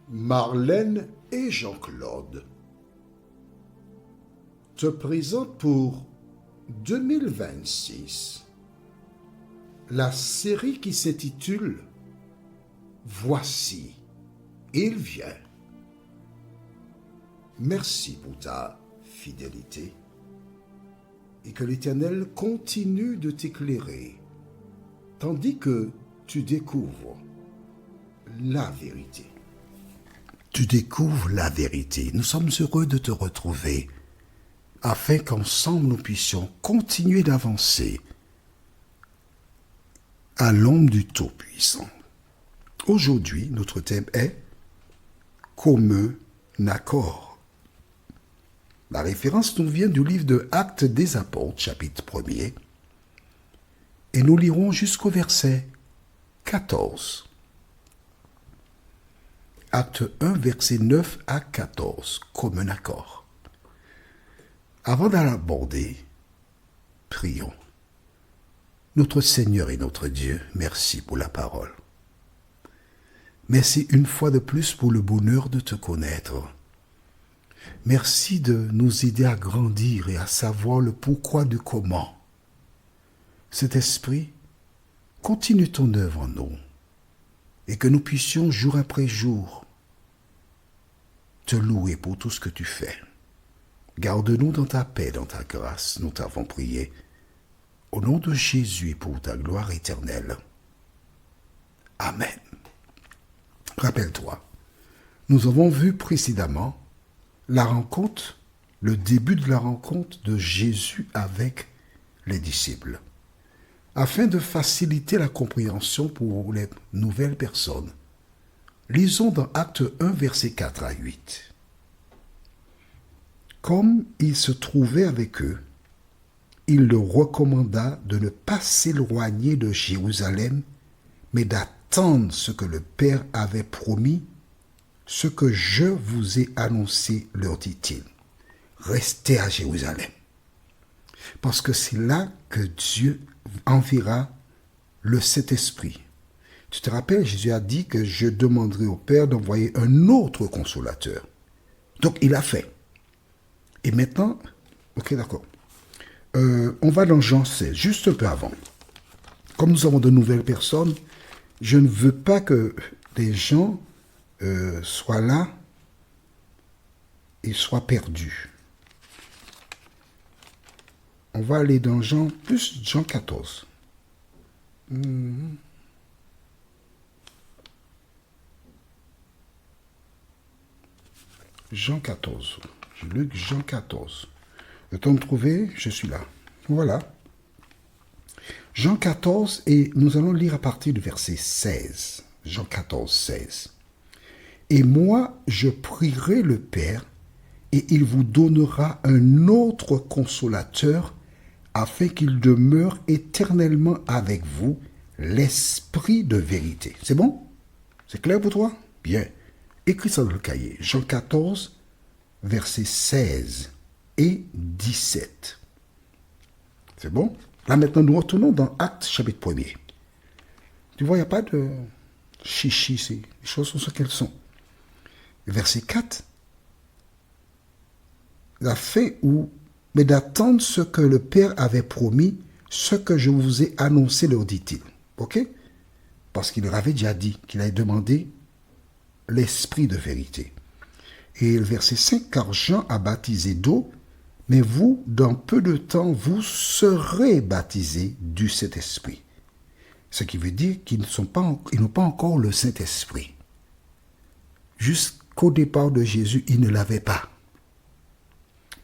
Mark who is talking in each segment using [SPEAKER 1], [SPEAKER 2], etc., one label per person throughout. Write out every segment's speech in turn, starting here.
[SPEAKER 1] Marlène et Jean-Claude te présentent pour 2026 la série qui s'intitule « Voici, il vient ». Merci pour ta fidélité et que l'Éternel continue de t'éclairer tandis que tu découvres la vérité. Tu découvres la vérité. Nous sommes heureux de te retrouver afin qu'ensemble nous puissions continuer d'avancer à l'ombre du Tout-Puissant. Aujourd'hui, notre thème est « Commun accord ». La référence nous vient du livre de Actes des Apôtres, chapitre 1er, et nous lirons jusqu'au verset 14. Acte 1, versets 9 à 14, commun accord. Avant d'aborder, prions. Notre Seigneur et notre Dieu, merci pour la parole. Merci une fois de plus pour le bonheur de te connaître. Merci de nous aider à grandir et à savoir le pourquoi du comment. Cet esprit, continue ton œuvre en nous et que nous puissions jour après jour te louer pour tout ce que tu fais. Garde-nous dans ta paix, dans ta grâce, nous t'avons prié. Au nom de Jésus et pour ta gloire éternelle. Amen. Rappelle-toi, nous avons vu précédemment la rencontre, le début de la rencontre de Jésus avec les disciples. Afin de faciliter la compréhension pour les nouvelles personnes, lisons dans Acte 1, versets 4 à 8. Comme il se trouvait avec eux, il leur recommanda de ne pas s'éloigner de Jérusalem, mais d'attendre ce que le Père avait promis, ce que je vous ai annoncé, leur dit-il. Restez à Jérusalem, parce que c'est là que Dieu enverra le Saint-Esprit. Tu te rappelles, Jésus a dit que je demanderai au Père d'envoyer un autre consolateur. Donc, il a fait. Et maintenant, ok, d'accord. On va dans Jean 16, juste un peu avant. Comme nous avons de nouvelles personnes, je ne veux pas que les gens soient là et soient perdus. On va aller dans Jean 14. Jean 14. Luc, Jean 14. Le temps de trouver, je suis là. Voilà. Jean 14, et nous allons lire à partir du verset 16. Jean 14, 16. Et moi, je prierai le Père, et il vous donnera un autre consolateur, afin qu'il demeure éternellement avec vous, l'Esprit de vérité. C'est bon? C'est clair pour toi? Bien. Écris ça dans le cahier. Jean 14, versets 16 et 17. C'est bon? Là maintenant, nous retournons dans Actes chapitre 1er. Tu vois, il n'y a pas de chichi, les choses sont ce qu'elles sont. Verset 4. La fin où, mais d'attendre ce que le Père avait promis, ce que je vous ai annoncé, leur dit-il. Ok? Parce qu'il leur avait déjà dit qu'il avait demandé l'Esprit de vérité. Et le verset 5, car Jean a baptisé d'eau, mais vous, dans peu de temps, vous serez baptisés du Saint-Esprit. Ce qui veut dire qu'ils n'ont pas encore le Saint-Esprit. Jusqu'au départ de Jésus, ils ne l'avaient pas.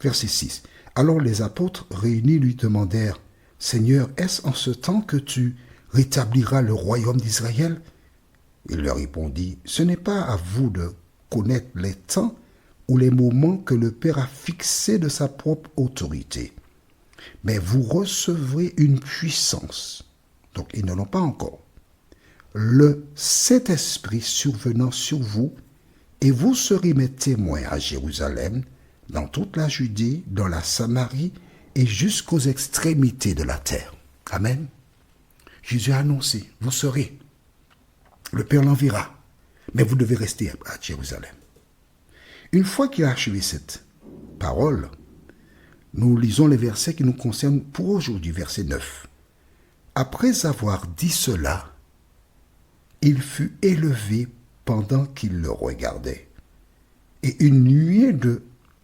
[SPEAKER 1] Verset 6. Alors les apôtres réunis lui demandèrent, « Seigneur, est-ce en ce temps que tu rétabliras le royaume d'Israël ?» Il leur répondit, « Ce n'est pas à vous de connaître les temps ou les moments que le Père a fixés de sa propre autorité. Mais vous recevrez une puissance. » Donc, ils ne l'ont pas encore. « Le Saint-Esprit survenant sur vous, et vous serez mes témoins à Jérusalem, dans toute la Judée, dans la Samarie et jusqu'aux extrémités de la terre. » Amen. Jésus a annoncé, vous serez. Le Père l'enverra. mais vous devez rester à Jérusalem. Une fois qu'il a achevé cette parole, nous lisons les versets qui nous concernent pour aujourd'hui, verset 9. Après avoir dit cela, il fut élevé pendant qu'il le regardait, et une nuée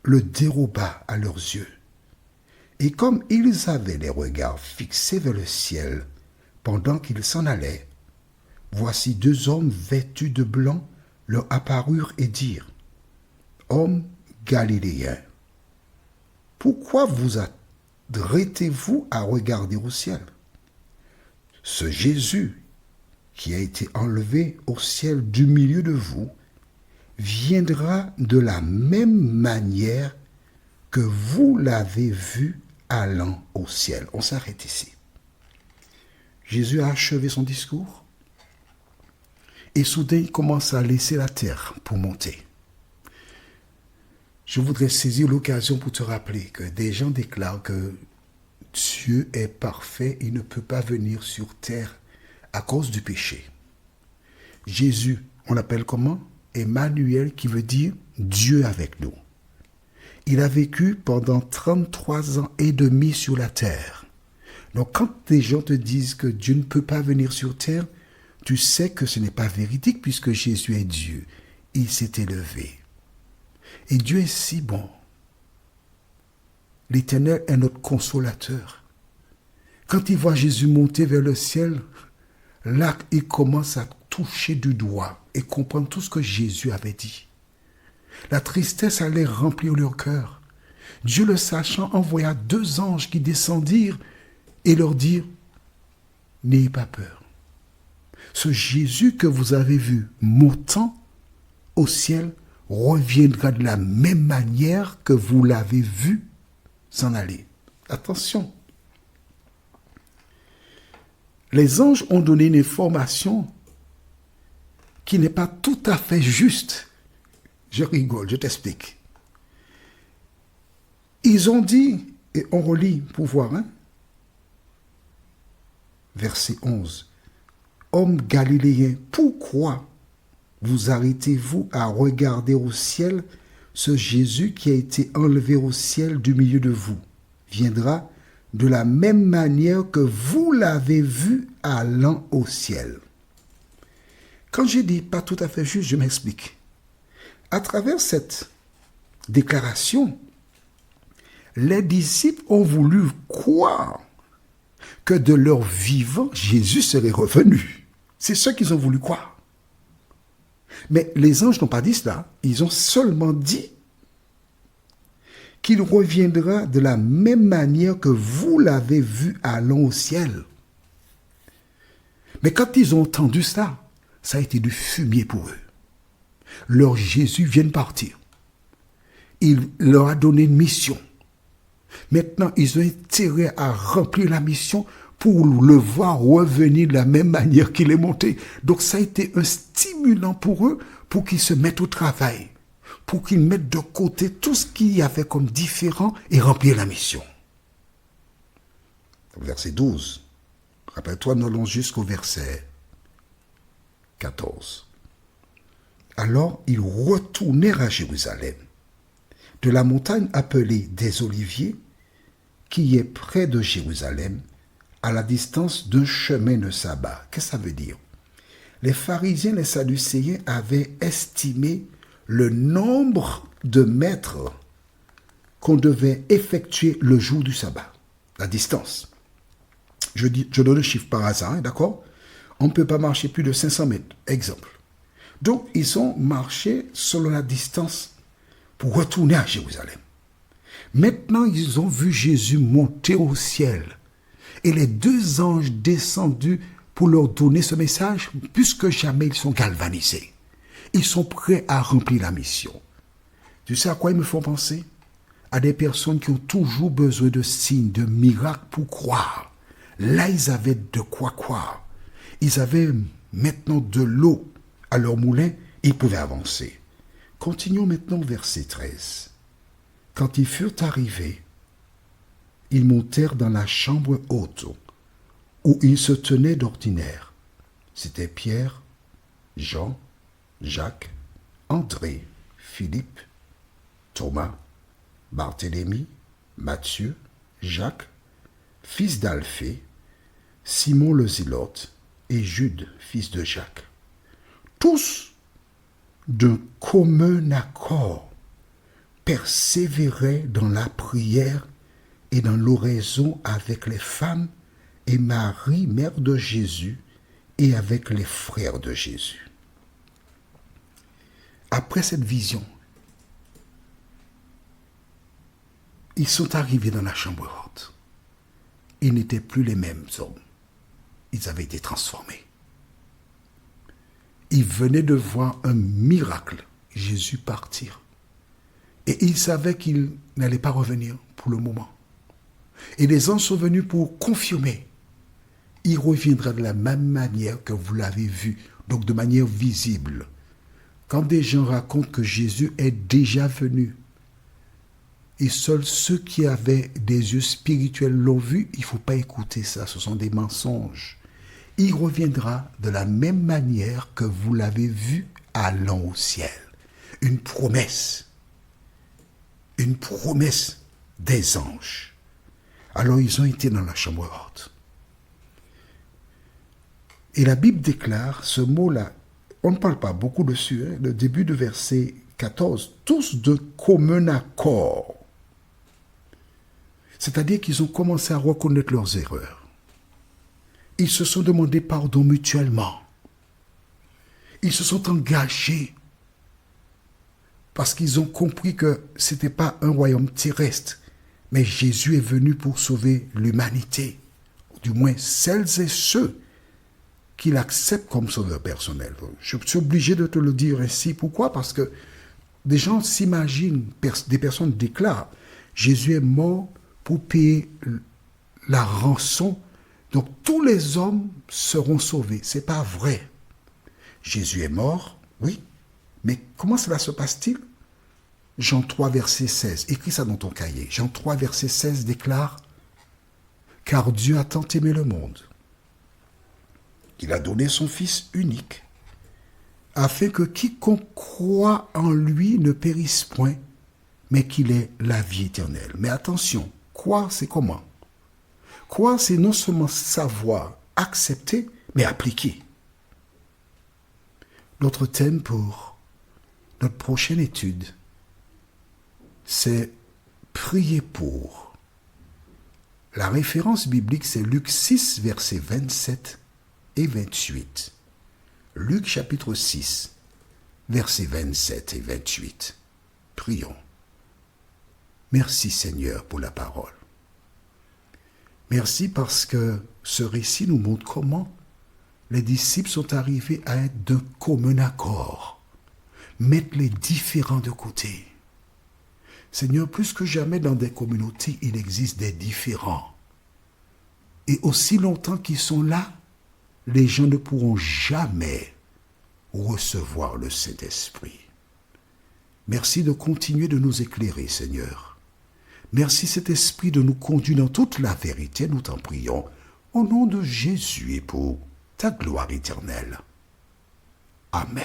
[SPEAKER 1] le déroba à leurs yeux. Et comme ils avaient les regards fixés vers le ciel pendant qu'ils s'en allaient, voici deux hommes vêtus de blanc leur apparurent et dirent, « Hommes galiléens, pourquoi vous arrêtez-vous à regarder au ciel? Ce Jésus qui a été enlevé au ciel du milieu de vous viendra de la même manière que vous l'avez vu allant au ciel. » On s'arrête ici. Jésus a achevé son discours et soudain il commence à laisser la terre pour monter. Je voudrais saisir l'occasion pour te rappeler que des gens déclarent que Dieu est parfait, il ne peut pas venir sur terre à cause du péché. Jésus, on l'appelle comment? Emmanuel, qui veut dire Dieu avec nous. Il a vécu pendant 33 ans et demi sur la terre. Donc quand des gens te disent que Dieu ne peut pas venir sur terre, tu sais que ce n'est pas véridique puisque Jésus est Dieu. Il s'est élevé. Et Dieu est si bon. L'Éternel est notre consolateur. Quand il voit Jésus monter vers le ciel, là, il commence à toucher du doigt et comprendre tout ce que Jésus avait dit. La tristesse allait remplir leur cœur. Dieu, le sachant, envoya 2 anges qui descendirent et leur dirent, « N'ayez pas peur. Ce Jésus que vous avez vu montant au ciel reviendra de la même manière que vous l'avez vu s'en aller. » Attention. Les anges ont donné une information qui n'est pas tout à fait juste. Je rigole, je t'explique. Ils ont dit, et on relit pour voir, verset 11, « Hommes galiléens, pourquoi vous arrêtez-vous à regarder au ciel? Ce Jésus qui a été enlevé au ciel du milieu de vous viendra de la même manière que vous l'avez vu allant au ciel. » Quand j'ai dit pas tout à fait juste, je m'explique. À travers cette déclaration, les disciples ont voulu croire que de leur vivant, Jésus serait revenu. C'est ce qu'ils ont voulu croire. Mais les anges n'ont pas dit cela. Ils ont seulement dit qu'il reviendra de la même manière que vous l'avez vu allant au ciel. Mais quand ils ont entendu cela, ça a été du fumier pour eux. Leur Jésus vient de partir. Il leur a donné une mission. Maintenant, ils ont intérêt à remplir la mission pour le voir revenir de la même manière qu'il est monté. Donc ça a été un stimulant pour eux, pour qu'ils se mettent au travail, pour qu'ils mettent de côté tout ce qu'il y avait comme différent et remplir la mission. Verset 12. Rappelle-toi, nous allons jusqu'au verset 14. Alors, ils retournèrent à Jérusalem, de la montagne appelée des Oliviers, qui est près de Jérusalem, à la distance d'un chemin de sabbat. Qu'est-ce que ça veut dire? Les pharisiens, les sadducéens avaient estimé le nombre de mètres qu'on devait effectuer le jour du sabbat, la distance. Je donne le chiffre par hasard, d'accord? On ne peut pas marcher plus de 500 mètres, exemple. Donc, ils ont marché selon la distance pour retourner à Jérusalem. Maintenant, ils ont vu Jésus monter au ciel et les 2 anges descendus pour leur donner ce message. Plus que jamais, ils sont galvanisés. Ils sont prêts à remplir la mission. Tu sais à quoi ils me font penser? À des personnes qui ont toujours besoin de signes, de miracles pour croire. Là, ils avaient de quoi croire. Ils avaient maintenant de l'eau à leur moulin, ils pouvaient avancer. Continuons maintenant au verset 13. Quand ils furent arrivés, ils montèrent dans la chambre haute, où ils se tenaient d'ordinaire. C'était Pierre, Jean Jacques, André, Philippe, Thomas, Barthélemy, Matthieu, Jacques, fils d'Alphée, Simon le Zélote et Jude, fils de Jacques. Tous, d'un commun accord, persévéraient dans la prière et dans l'oraison avec les femmes et Marie, mère de Jésus, et avec les frères de Jésus. Après cette vision, ils sont arrivés dans la chambre haute. Ils n'étaient plus les mêmes hommes. Ils avaient été transformés. Ils venaient de voir un miracle, Jésus partir. Et ils savaient qu'il n'allait pas revenir pour le moment. Et les anges sont venus pour confirmer. Il reviendra de la même manière que vous l'avez vu, donc de manière visible. Quand des gens racontent que Jésus est déjà venu, et seuls ceux qui avaient des yeux spirituels l'ont vu, il ne faut pas écouter ça, ce sont des mensonges. Il reviendra de la même manière que vous l'avez vu allant au ciel. Une promesse des anges. Alors ils ont été dans la chambre haute. Et la Bible déclare ce mot-là, on ne parle pas beaucoup dessus, le début de verset 14, tous de commun accord. C'est-à-dire qu'ils ont commencé à reconnaître leurs erreurs. Ils se sont demandé pardon mutuellement. Ils se sont engagés parce qu'ils ont compris que ce n'était pas un royaume terrestre, mais Jésus est venu pour sauver l'humanité, du moins celles et ceux qui l'acceptent comme sauveur personnel. Je suis obligé de te le dire ainsi. Pourquoi? Parce que des gens s'imaginent, des personnes déclarent, Jésus est mort pour payer la rançon, donc tous les hommes seront sauvés. Ce n'est pas vrai. Jésus est mort, oui, mais comment cela se passe-t-il? Jean 3, verset 16, écris ça dans ton cahier. Jean 3, verset 16 déclare, « Car Dieu a tant aimé le monde, qu'il a donné son Fils unique, afin que quiconque croit en lui ne périsse point, mais qu'il ait la vie éternelle. » Mais attention, croire, c'est comment? Croire, c'est non seulement savoir, accepter, mais appliquer. Notre thème pour notre prochaine étude, c'est prier pour. La référence biblique, c'est Luc 6, versets 27 et 28. Luc chapitre 6, versets 27 et 28. Prions. Merci Seigneur pour la parole. Merci parce que ce récit nous montre comment les disciples sont arrivés à être d'un commun accord, mettre les différends de côté. Seigneur, plus que jamais dans des communautés, il existe des différends. Et aussi longtemps qu'ils sont là, les gens ne pourront jamais recevoir le Saint-Esprit. Merci de continuer de nous éclairer, Seigneur. Merci, cet Esprit, de nous conduire dans toute la vérité, nous t'en prions, au nom de Jésus et pour ta gloire éternelle. Amen.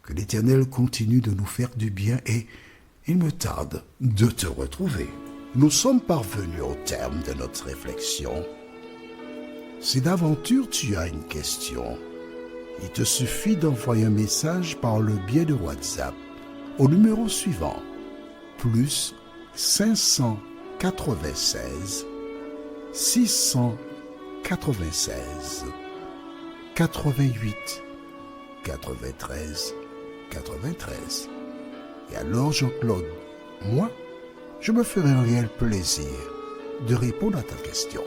[SPEAKER 1] Que l'Éternel continue de nous faire du bien et il me tarde de te retrouver. Nous sommes parvenus au terme de notre réflexion. Si d'aventure tu as une question, il te suffit d'envoyer un message par le biais de WhatsApp au numéro suivant, plus 596 696 88 93 93. Et alors Jean-Claude, moi, je me ferai un réel plaisir de répondre à ta question.